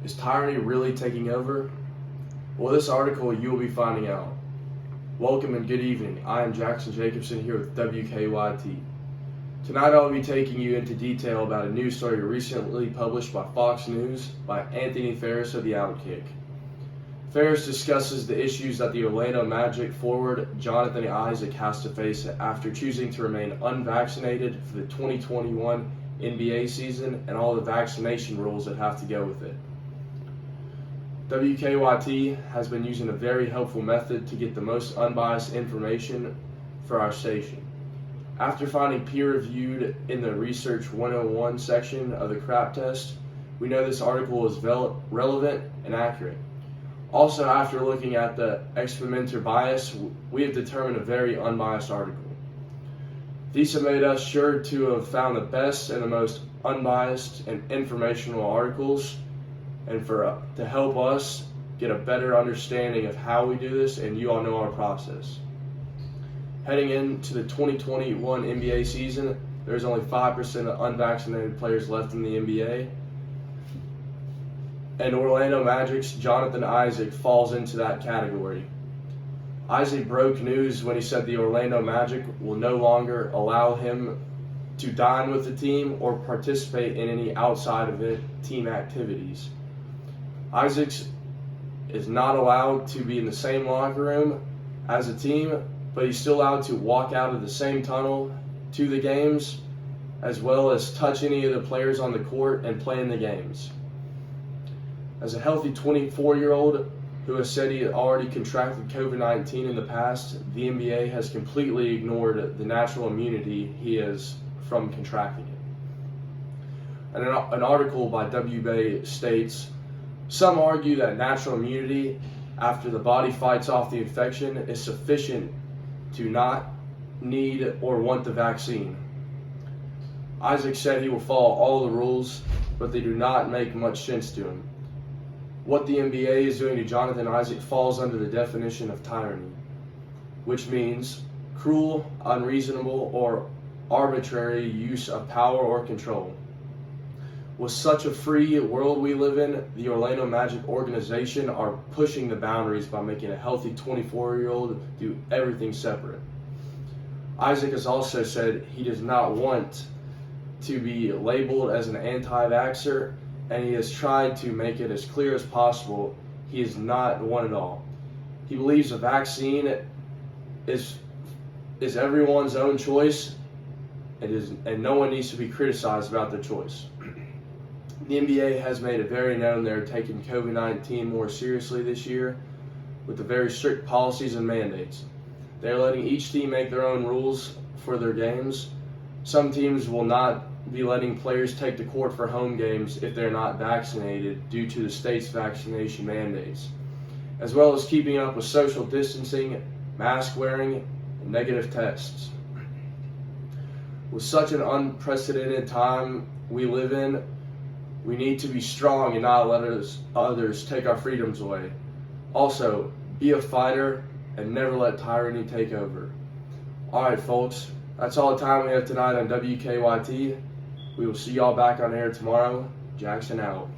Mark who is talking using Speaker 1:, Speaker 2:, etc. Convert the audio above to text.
Speaker 1: Is tyranny really taking over? Well, this article you will be finding out. Welcome and good evening. I am Jackson Jacobson here with WKYT. Tonight I'll be taking you into detail about a news story recently published by Fox News by Anthony Ferris of the Outkick. Ferris discusses the issues that the Orlando Magic forward Jonathan Isaac has to face after choosing to remain unvaccinated for the 2021 NBA season and all the vaccination rules that have to go with it. WKYT has been using a very helpful method to get the most unbiased information for our station. After finding peer-reviewed in the Research 101 section of the CRAP test, we know this article is relevant and accurate. Also, after looking at the experimenter bias, we have determined a very unbiased article. These have made us sure to have found the best and the most unbiased and informational articles, and to help us get a better understanding of how we do this, and you all know our process. Heading into the 2021 NBA season, there's only 5% of unvaccinated players left in the NBA, and Orlando Magic's Jonathan Isaac falls into that category. Isaac broke news when he said the Orlando Magic will no longer allow him to dine with the team or participate in any outside of it team activities. Isaac is not allowed to be in the same locker room as a team, but he's still allowed to walk out of the same tunnel to the games, as well as touch any of the players on the court and play in the games. As a healthy 24-year-old who has said he had already contracted COVID-19 in the past, the NBA has completely ignored the natural immunity he has from contracting it. And an article by WBay states, some argue that natural immunity after the body fights off the infection is sufficient to not need or want the vaccine. Isaac said he will follow all the rules, but they do not make much sense to him. What the NBA is doing to Jonathan Isaac falls under the definition of tyranny, which means cruel, unreasonable, or arbitrary use of power or control. With such a free world we live in, the Orlando Magic organization are pushing the boundaries by making a healthy 24-year-old do everything separate. Isaac has also said he does not want to be labeled as an anti-vaxxer, and he has tried to make it as clear as possible he is not one at all. He believes a vaccine is everyone's own choice, and no one needs to be criticized about their choice. The NBA has made it very known they're taking COVID-19 more seriously this year with the very strict policies and mandates. They're letting each team make their own rules for their games. Some teams will not be letting players take the court for home games if they're not vaccinated due to the state's vaccination mandates, as well as keeping up with social distancing, mask wearing, and negative tests. With such an unprecedented time we live in, we need to be strong and not let others take our freedoms away. Also, be a fighter and never let tyranny take over. Alright folks, that's all the time we have tonight on WKYT. We will see y'all back on air tomorrow. Jackson out.